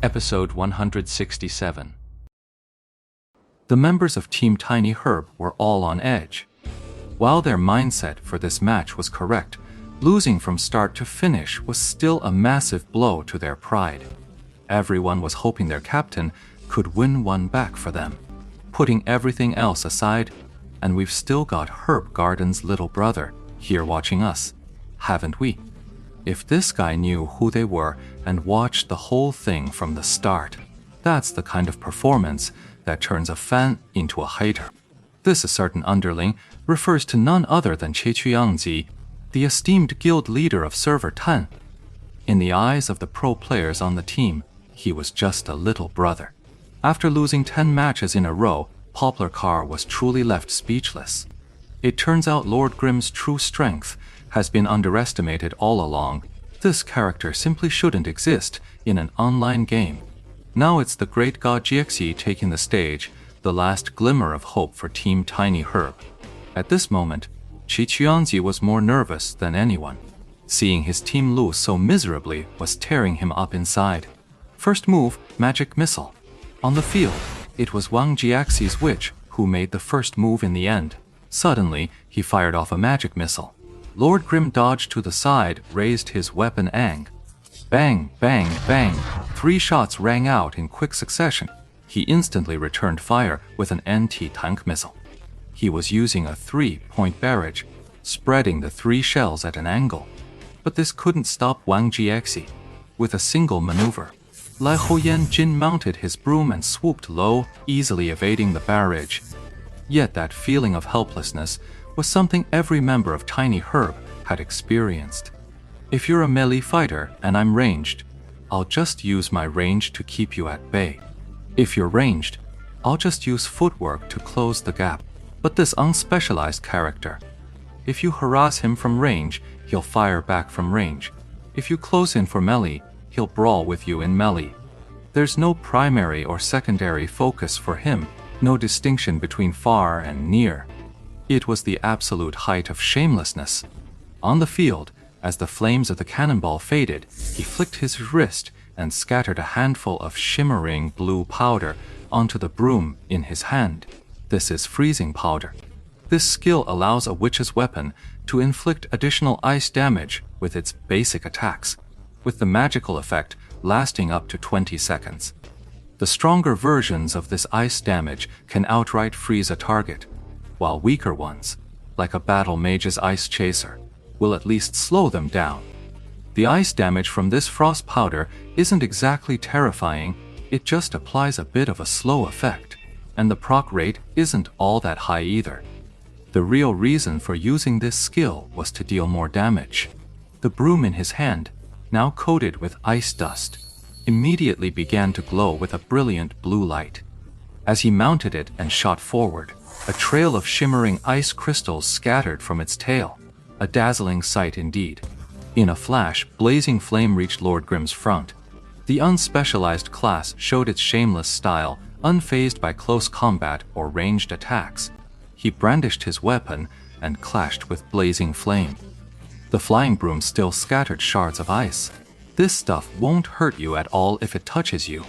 Episode 167. The members of Team Tiny Herb were all on edge. While their mindset for this match was correct, losing from start to finish was still a massive blow to their pride. Everyone was hoping their captain could win one back for them. Putting everything else aside, and we've still got Herb Garden's little brother here watching us, haven't we? If this guy knew who they were and watched the whole thing from the start, that's the kind of performance that turns a fan into a hater. This certain underling refers to none other than Qie Yangzi, the esteemed guild leader of Server Tan. In the eyes of the pro players on the team, he was just a little brother. After losing 10 matches in a row, Poplar Carr was truly left speechless. It turns out Lord Grimm's true strength has been underestimated all along. This character simply shouldn't exist in an online game. Now it's the great god GXE taking the stage, the last glimmer of hope for Team Tiny Herb. At this moment, Qie Yangzi was more nervous than anyone. Seeing his team lose so miserably was tearing him up inside. First move, Magic Missile. On the field, it was Wang Jiaxi's witch who made the first move in the end. Suddenly, he fired off a magic missile. Lord Grimm dodged to the side, raised his weapon Ang. Bang, bang, bang. 3 shots rang out in quick succession. He instantly returned fire with an anti-tank missile. He was using a 3-point barrage, spreading the 3 shells at an angle. But this couldn't stop Wang Jiaxi. With a single maneuver, Lai Houyan Jin mounted his broom and swooped low, easily evading the barrage. Yet that feeling of helplessness was something every member of Tiny Herb had experienced. If you're a melee fighter and I'm ranged, I'll just use my range to keep you at bay. If you're ranged, I'll just use footwork to close the gap. But this unspecialized character, if you harass him from range, he'll fire back from range. If you close in for melee, he'll brawl with you in melee. There's no primary or secondary focus for him, no distinction between far and near. It was the absolute height of shamelessness. On the field, as the flames of the cannonball faded, he flicked his wrist and scattered a handful of shimmering blue powder onto the broom in his hand. This is freezing powder. This skill allows a witch's weapon to inflict additional ice damage with its basic attacks, with the magical effect lasting up to 20 seconds. The stronger versions of this ice damage can outright freeze a target, while weaker ones, like a battle mage's ice chaser, will at least slow them down. The ice damage from this frost powder isn't exactly terrifying, it just applies a bit of a slow effect, and the proc rate isn't all that high either. The real reason for using this skill was to deal more damage. The broom in his hand, now coated with ice dust, immediately began to glow with a brilliant blue light. As he mounted it and shot forward, a trail of shimmering ice crystals scattered from its tail. A dazzling sight indeed. In a flash, blazing flame reached Lord Grimm's front. The unspecialized class showed its shameless style, unfazed by close combat or ranged attacks. He brandished his weapon and clashed with blazing flame. The flying broom still scattered shards of ice. This stuff won't hurt you at all if it touches you.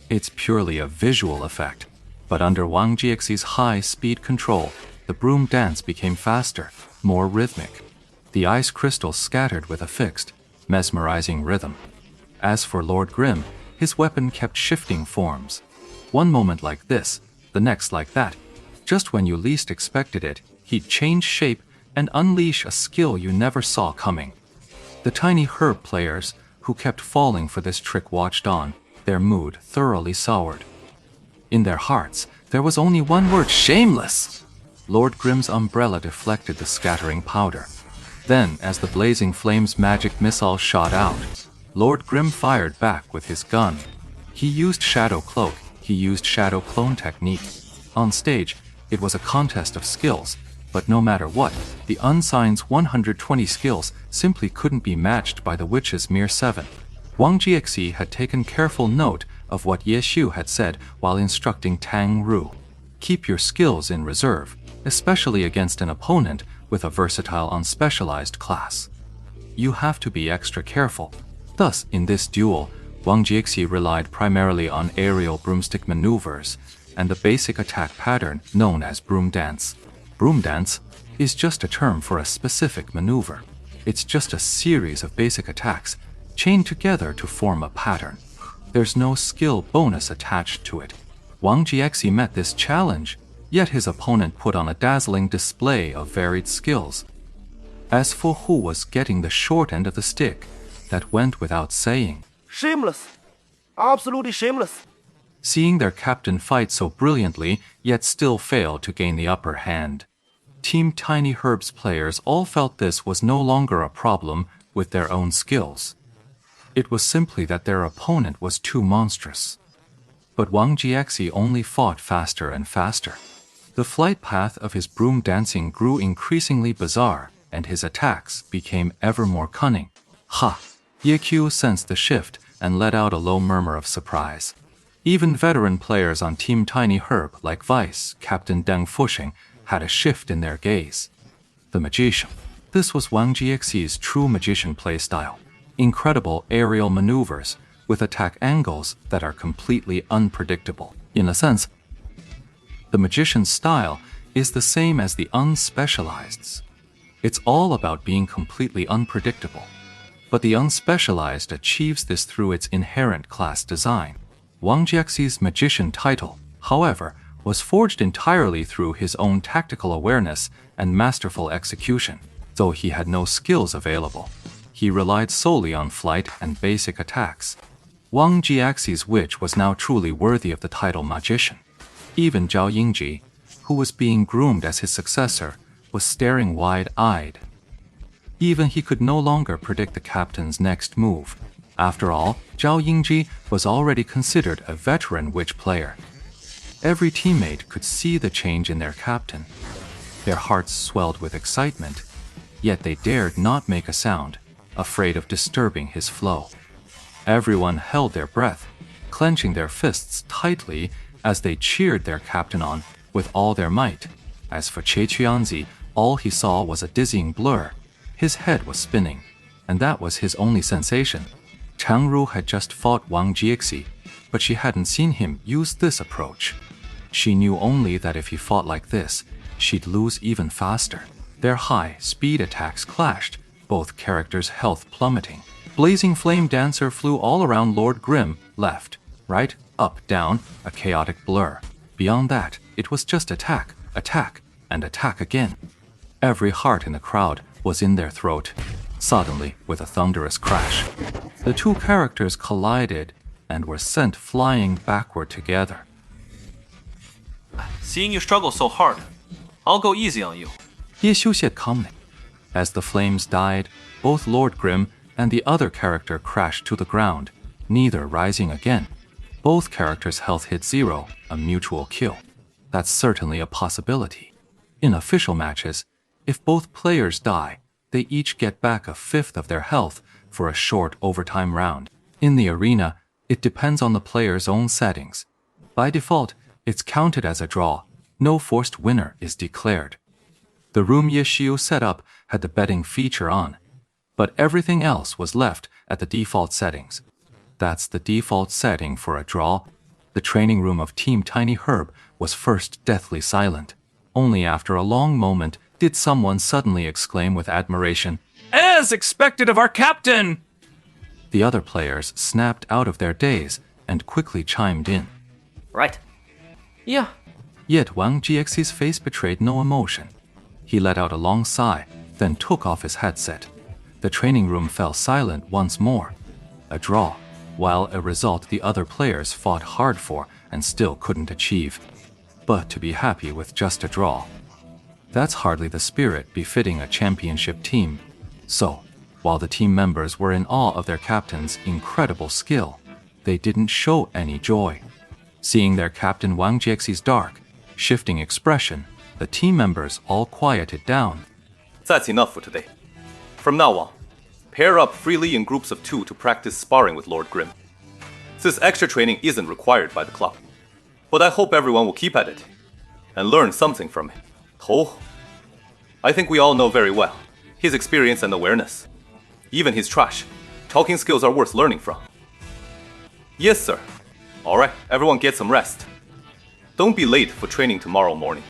It's purely a visual effect. But under Wang Jiaxi's high-speed control, the broom dance became faster, more rhythmic. The ice crystals scattered with a fixed, mesmerizing rhythm. As for Lord Grimm, his weapon kept shifting forms. One moment like this, the next like that. Just when you least expected it, he'd change shape and unleash a skill you never saw coming. The Tiny Herb players, who kept falling for this trick, watched on, their mood thoroughly soured. In their hearts, there was only one word: shameless! Lord Grimm's umbrella deflected the scattering powder. Then, as the blazing flame's magic missile shot out, Lord Grimm fired back with his gun. He used Shadow Cloak, he used Shadow Clone technique. On stage, it was a contest of skills, but no matter what, the Unsigned's 120 skills simply couldn't be matched by the witch's mere 7. Wang Jiaxi had taken careful note of what Ye Xiu had said while instructing Tang Ru. Keep your skills in reserve, especially against an opponent with a versatile unspecialized class. You have to be extra careful. Thus, in this duel, Wang Jiexi relied primarily on aerial broomstick maneuvers and the basic attack pattern known as broom dance. Broom dance is just a term for a specific maneuver. It's just a series of basic attacks chained together to form a pattern. There's no skill bonus attached to it. Wang Jiexi met this challenge, yet his opponent put on a dazzling display of varied skills. As for who was getting the short end of the stick, that went without saying. Shameless. Absolutely shameless. Seeing their captain fight so brilliantly, yet still fail to gain the upper hand. Team Tiny Herb's players all felt this was no longer a problem with their own skills. It was simply that their opponent was too monstrous. But Wang Jiexi only fought faster and faster. The flight path of his broom dancing grew increasingly bizarre, and his attacks became ever more cunning. Ha! Ye Qiu sensed the shift and let out a low murmur of surprise. Even veteran players on Team Tiny Herb like Vice Captain Deng Fuxing had a shift in their gaze. The magician. This was Wang Jiexi's true magician playstyle. Incredible aerial maneuvers with attack angles that are completely unpredictable. In a sense, the magician's style is the same as the unspecialized's. It's all about being completely unpredictable. But the unspecialized achieves this through its inherent class design. Wang Jiexi's magician title, however, was forged entirely through his own tactical awareness and masterful execution. Though he had no skills available, he relied solely on flight and basic attacks. Wang Jiexi's witch was now truly worthy of the title magician. Even Zhao Yingji, who was being groomed as his successor, was staring wide-eyed. Even he could no longer predict the captain's next move. After all, Zhao Yingji was already considered a veteran witch player. Every teammate could see the change in their captain. Their hearts swelled with excitement, yet they dared not make a sound, afraid of disturbing his flow. Everyone held their breath, clenching their fists tightly as they cheered their captain on with all their might. As for Che Qianzi, all he saw was a dizzying blur. His head was spinning, and that was his only sensation. Chang Ru had just fought Wang Jiexi, but she hadn't seen him use this approach. She knew only that if he fought like this, she'd lose even faster. Their high-speed attacks clashed, both characters' health plummeting. Blazing Flame Dancer flew all around Lord Grimm, left, right, up, down, a chaotic blur. Beyond that, it was just attack, attack, and attack again. Every heart in the crowd was in their throat. Suddenly, with a thunderous crash, the two characters collided and were sent flying backward together. Seeing you struggle so hard, I'll go easy on you. Ye Xiu said calmly. As the flames died, both Lord Grimm and the other character crashed to the ground, neither rising again. Both characters' health hit 0, a mutual kill. That's certainly a possibility. In official matches, if both players die, they each get back 1/5 of their health for a short overtime round. In the arena, it depends on the player's own settings. By default, it's counted as a draw. No forced winner is declared. The room Ye Xiu set up had the betting feature on, but everything else was left at the default settings. That's the default setting for a draw. The training room of Team Tiny Herb was first deathly silent. Only after a long moment did someone suddenly exclaim with admiration, "As expected of our captain!" The other players snapped out of their daze and quickly chimed in. Right. Yeah. Yet Wang Jiexi's face betrayed no emotion. He let out a long sigh, then took off his headset. The training room fell silent once more. A draw, while a result the other players fought hard for and still couldn't achieve. But to be happy with just a draw, that's hardly the spirit befitting a championship team. So, while the team members were in awe of their captain's incredible skill, they didn't show any joy. Seeing their captain Wang Jiexi's dark, shifting expression, the team members all quieted down. That's enough for today. From now on, pair up freely in groups of 2 to practice sparring with Lord Grimm. This extra training isn't required by the club, but I hope everyone will keep at it and learn something from him. Tou, I think we all know very well his experience and awareness. Even his trash talking skills are worth learning from. Yes, sir. Alright, everyone get some rest. Don't be late for training tomorrow morning.